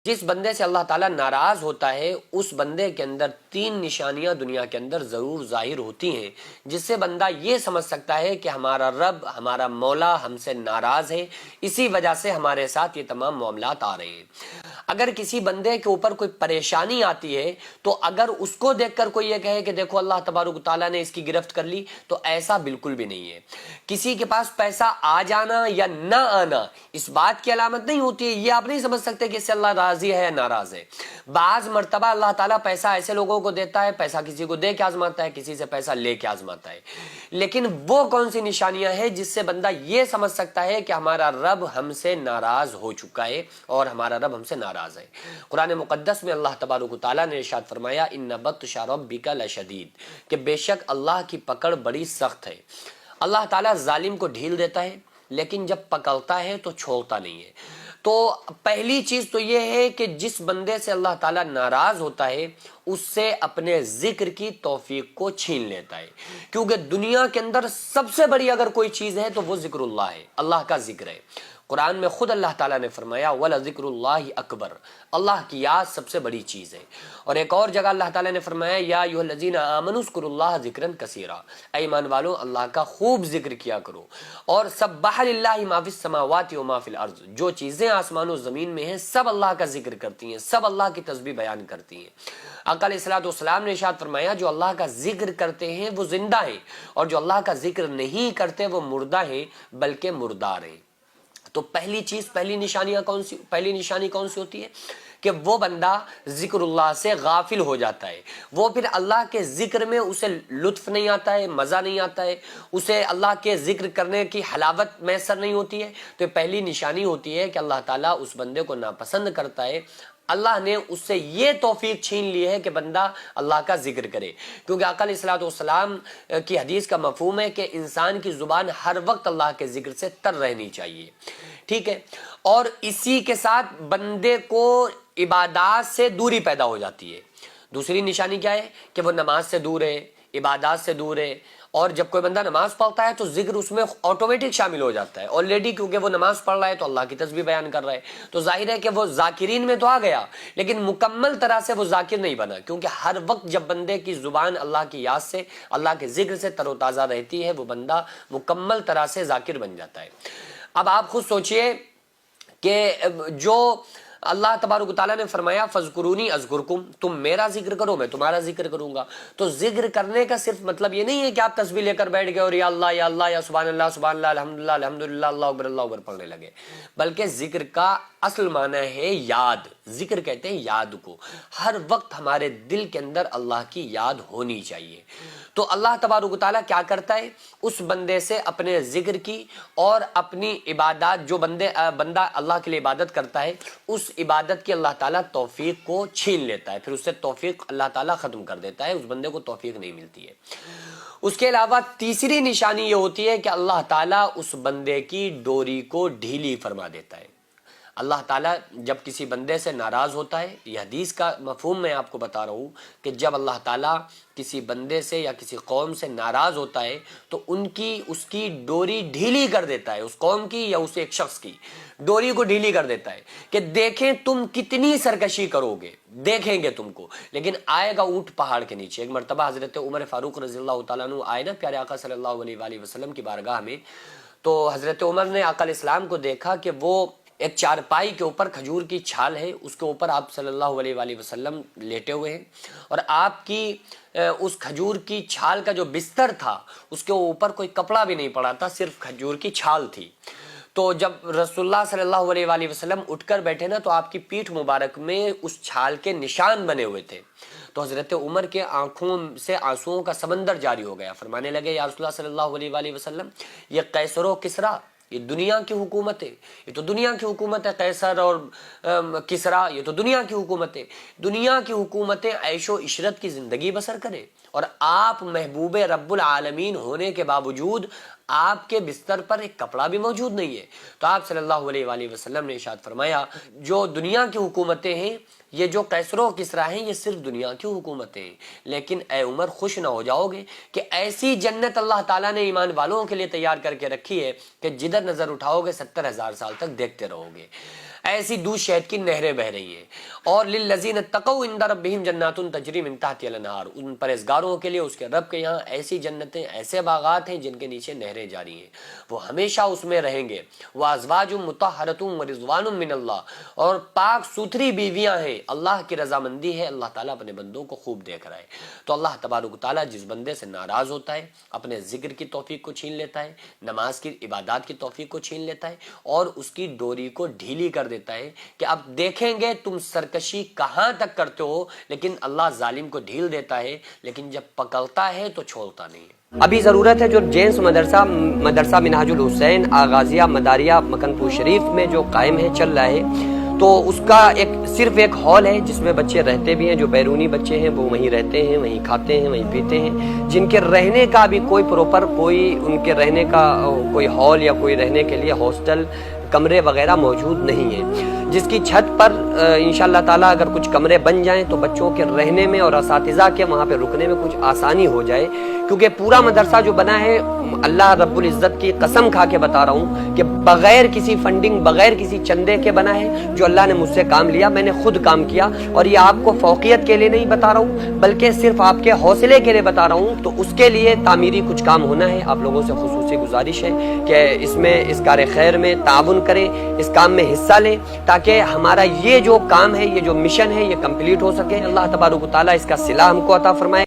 جس بندے سے اللہ تعالیٰ ناراض ہوتا ہے اس بندے کے اندر 3 نشانیاں دنیا کے اندر ضرور ظاہر ہوتی ہیں، جس سے بندہ یہ سمجھ سکتا ہے کہ ہمارا رب، ہمارا مولا ہم سے ناراض ہے، اسی وجہ سے ہمارے ساتھ یہ تمام معاملات آ رہے ہیں۔ اگر کسی بندے کے اوپر کوئی پریشانی آتی ہے تو اگر اس کو دیکھ کر کوئی یہ کہے کہ دیکھو اللہ تبارک و تعالیٰ نے اس کی گرفت کر لی، تو ایسا بالکل بھی نہیں ہے۔ کسی کے پاس پیسہ آ جانا یا نہ آنا اس بات کی علامت نہیں ہوتی ہے، یہ آپ نہیں سمجھ سکتے کہ اس سے اللہ راضی ہے یا ناراض ہے۔ بعض مرتبہ اللہ تعالیٰ پیسہ ایسے لوگوں کو دیتا ہے، پیسہ کسی کو دے کے آزماتا ہے، کسی سے پیسہ لے کے آزماتا ہے، لیکن وہ کون سی نشانیاں ہیں جس سے بندہ یہ سمجھ سکتا ہے کہ ہمارا رب ہم سے ناراض ہو چکا ہے اور ہمارا رب ہم سے ناراض ہے؟ قرآن مقدس میں اللہ تبارک و تعالیٰ نے ارشاد فرمایا ان بطش ربک لشدید، کہ بے شک اللہ کی پکڑ بڑی سخت ہے۔ اللہ تعالیٰ ظالم کو ڈھیل دیتا ہے لیکن جب پکڑتا ہے تو چھوڑتا نہیں ہے۔ تو پہلی چیز تو یہ ہے کہ جس بندے سے اللہ تعالیٰ ناراض ہوتا ہے اس سے اپنے ذکر کی توفیق کو چھین لیتا ہے، کیونکہ دنیا کے اندر سب سے بڑی اگر کوئی چیز ہے تو وہ ذکر اللہ ہے، اللہ کا ذکر ہے۔ قرآن میں خود اللہ تعالیٰ نے فرمایا وَلَذِكْرُ اللَّهِ اکبر، اللہ کی یاد سب سے بڑی چیز ہے۔ اور ایک اور جگہ اللہ تعالیٰ نے فرمایا یا ایھا الذین آمنوا اذکروا اللہ ذکرا کثیرا، اے ایمان والو اللہ کا خوب ذکر کیا کرو۔ اور سبح للہ ما فی السماوات و ما فی الارض، جو چیزیں آسمان و زمین میں ہیں سب اللہ کا ذکر کرتی ہیں، سب اللہ کی تسبیح بیان کرتی ہیں۔ آقا علیہ الصلوۃ والسلام نے ارشاد فرمایا جو اللہ کا ذکر کرتے ہیں وہ زندہ ہیں، اور جو اللہ کا ذکر نہیں کرتے وہ مردہ ہیں بلکہ مردار ہیں۔ تو پہلی نشانی کون سی ہوتی ہے کہ وہ بندہ ذکر اللہ سے غافل ہو جاتا ہے، وہ پھر اللہ کے ذکر میں اسے لطف نہیں آتا ہے، مزہ نہیں آتا ہے، اسے اللہ کے ذکر کرنے کی حلاوت میسر نہیں ہوتی ہے۔ تو پہلی نشانی ہوتی ہے کہ اللہ تعالیٰ اس بندے کو ناپسند کرتا ہے، اللہ نے اس سے یہ توفیق چھین لی ہے کہ بندہ اللہ کا ذکر کرے، کیونکہ آقا علیہ الصلوۃ والسلام کی حدیث کا مفہوم ہے کہ انسان کی زبان ہر وقت اللہ کے ذکر سے تر رہنی چاہیے، ٹھیک ہے۔ اور اسی کے ساتھ بندے کو عبادات سے دوری پیدا ہو جاتی ہے۔ دوسری نشانی کیا ہے کہ وہ نماز سے دور ہے، عبادات سے دور ہے، اور جب کوئی بندہ نماز پڑھتا ہے تو ذکر اس میں آٹومیٹک شامل ہو جاتا ہے آلریڈی، کیونکہ وہ نماز پڑھ رہا ہے تو اللہ کی تسبیح بیان کر رہا ہے، تو ظاہر ہے کہ وہ ذاکرین میں تو آ گیا لیکن مکمل طرح سے وہ ذاکر نہیں بنا، کیونکہ ہر وقت جب بندے کی زبان اللہ کی یاد سے، اللہ کے ذکر سے تر و تازہ رہتی ہے وہ بندہ مکمل طرح سے ذاکر بن جاتا ہے۔ اب آپ خود سوچئے کہ جو اللہ تبارک و تعالیٰ نے فرمایا فَاذْكُرُونِي أَذْكُرْكُمْ، تم میرا ذکر کرو میں تمہارا ذکر کروں گا، تو ذکر کرنے کا صرف مطلب یہ نہیں ہے کہ آپ تسبیح لے کر بیٹھ گئے اور یا اللہ یا سبحان اللہ الحمدللہ الحمدللہ اللہ اکبر پڑھنے لگے، بلکہ ذکر کا اصل معنی ہے یاد۔ ذکر کہتے ہیں یاد کو، ہر وقت ہمارے دل کے اندر اللہ کی یاد ہونی چاہیے۔ تو اللہ تبارک و تعالیٰ کیا کرتا ہے اس بندے سے اپنے ذکر کی اور اپنی عبادات، جو بندہ اللہ کے لیے عبادت کرتا ہے اس عبادت کی اللہ تعالیٰ توفیق کو چھین لیتا ہے، پھر اس سے توفیق اللہ تعالیٰ ختم کر دیتا ہے، اس بندے کو توفیق نہیں ملتی ہے۔ اس کے علاوہ تیسری نشانی یہ ہوتی ہے کہ اللہ تعالیٰ اس بندے کی ڈوری کو ڈھیلی فرما دیتا ہے۔ اللہ تعالیٰ جب کسی بندے سے ناراض ہوتا ہے، یہ حدیث کا مفہوم میں آپ کو بتا رہا ہوں کہ جب اللہ تعالیٰ کسی بندے سے یا کسی قوم سے ناراض ہوتا ہے تو اس کی ڈوری ڈھیلی کر دیتا ہے، اس قوم کی یا اس ایک شخص کی ڈوری کو ڈھیلی کر دیتا ہے کہ دیکھیں تم کتنی سرکشی کرو گے، دیکھیں گے تم کو، لیکن آئے گا اونٹ پہاڑ کے نیچے۔ ایک مرتبہ حضرت عمر فاروق رضی اللہ تعالیٰ عنہ آئے نا پیارے آقا صلی اللہ علیہ وآلہ وسلم کی بارگاہ میں، تو حضرت عمر نے آقا علیہ السلام کو دیکھا کہ وہ ایک چارپائی کے اوپر کھجور کی چھال ہے، اس کے اوپر آپ صلی اللہ علیہ وآلہ وسلم لیٹے ہوئے ہیں، اور آپ کی اس کھجور کی چھال کا جو بستر تھا اس کے اوپر کوئی کپڑا بھی نہیں پڑا تھا، صرف کھجور کی چھال تھی۔ تو جب رسول اللہ صلی اللہ علیہ وآلہ وسلم اٹھ کر بیٹھے نا تو آپ کی پیٹھ مبارک میں اس چھال کے نشان بنے ہوئے تھے، تو حضرت عمر کے آنکھوں سے آنسوؤں کا سمندر جاری ہو گیا، فرمانے لگے یا رسول اللہ صلی اللہ علیہ وآلہ وسلم یہ قیصر و کسریٰ، یہ دنیا کی حکومت ہے، یہ تو دنیا کی حکومت ہے، قیصر اور کسریٰ یہ تو دنیا کی حکومت ہے، دنیا کی حکومتیں عیش و عشرت کی زندگی بسر کریں، اور آپ محبوب رب العالمین ہونے کے باوجود آپ کے بستر پر ایک کپڑا بھی موجود نہیں ہے۔ تو آپ صلی اللہ علیہ وآلہ وسلم نے ارشاد فرمایا جو دنیا کی حکومتیں ہیں، یہ جو قیصر و کسریٰ ہیں، یہ صرف دنیا کی حکومتیں ہیں، لیکن اے عمر خوش نہ ہو جاؤ گے کہ ایسی جنت اللہ تعالیٰ نے ایمان والوں کے لیے تیار کر کے رکھی ہے کہ جدھر نظر اٹھاؤ گے 70,000 سال تک دیکھتے رہو گے۔ ایسی دودھ شہد کی نہریں بہ رہی ہیں. اور للذین اتقوا عند ربہم جنات تجری من تحتها الانہار, ان پرہیزگاروں کے لیے اس کے رب کے یہاں ایسی جنتیں, ایسے باغات ہیں جن کے نیچے نہریں جاری ہیں, وہ ہمیشہ اس میں رہیں گے. وازواج مطہرۃ ورضوان من اللہ, اور پاک ستھری بیویاں ہیں, اللہ کی رضامندی ہے, اللہ تعالیٰ اپنے بندوں کو خوب دیکھ رہا ہے. تو اللہ تبارک و تعالیٰ جس بندے سے ناراض ہوتا ہے اپنے ذکر کی توفیق کو چھین لیتا ہے, نماز کی عبادات کی توفیق کو چھین لیتا ہے, اور اس کی ڈوری کو ڈھیلی کر دیتا ہے کہ اب دیکھیں گے تم سرکشی کہاں تک کرتے ہو. لیکن اللہ ظالم کو ڈھیل دیتا ہے, لیکن جب پکڑتا ہے تو چھوڑتا نہیں ہے. ابھی ضرورت ہے جو جینس مدرسہ منہاج الحسین آغازیہ مداریہ مکن پور شریف میں جو قائم ہے, چل رہا ہے, تو اس کا صرف ایک ہال ہے جس میں بچے رہتے بھی ہیں. جو بیرونی بچے ہیں وہ وہیں رہتے ہیں, وہیں کھاتے ہیں, وہیں پیتے ہیں. جن کے رہنے کا بھی کوئی پروپر کوئی ان کے رہنے کا کوئی ہال یا کوئی رہنے کے لیے ہاسٹل کمرے وغیرہ موجود نہیں ہیں, جس کی چھت پر انشاءاللہ تعالیٰ اگر کچھ کمرے بن جائیں تو بچوں کے رہنے میں اور اساتذہ کے وہاں پہ رکنے میں کچھ آسانی ہو جائے. کیونکہ پورا مدرسہ جو بنا ہے, اللہ رب العزت کی قسم کھا کے بتا رہا ہوں کہ بغیر کسی فنڈنگ, بغیر کسی چندے کے بنا ہے. جو اللہ نے مجھ سے کام لیا, میں نے خود کام کیا, اور یہ آپ کو فوقیت کے لیے نہیں بتا رہا ہوں بلکہ صرف آپ کے حوصلے کے لیے بتا رہا ہوں. تو اس کے لیے تعمیری کچھ کام ہونا ہے. آپ لوگوں سے خصوصی گزارش ہے کہ اس میں اس کار خیر میں تعاون کریں, اس کام میں حصہ لیں, تاکہ ہمارا یہ جو کام ہے, یہ جو مشن ہے, یہ کمپلیٹ ہو سکے. اللہ تبارک و تعالیٰ اس کا صلہ ہم کو عطا فرمائے.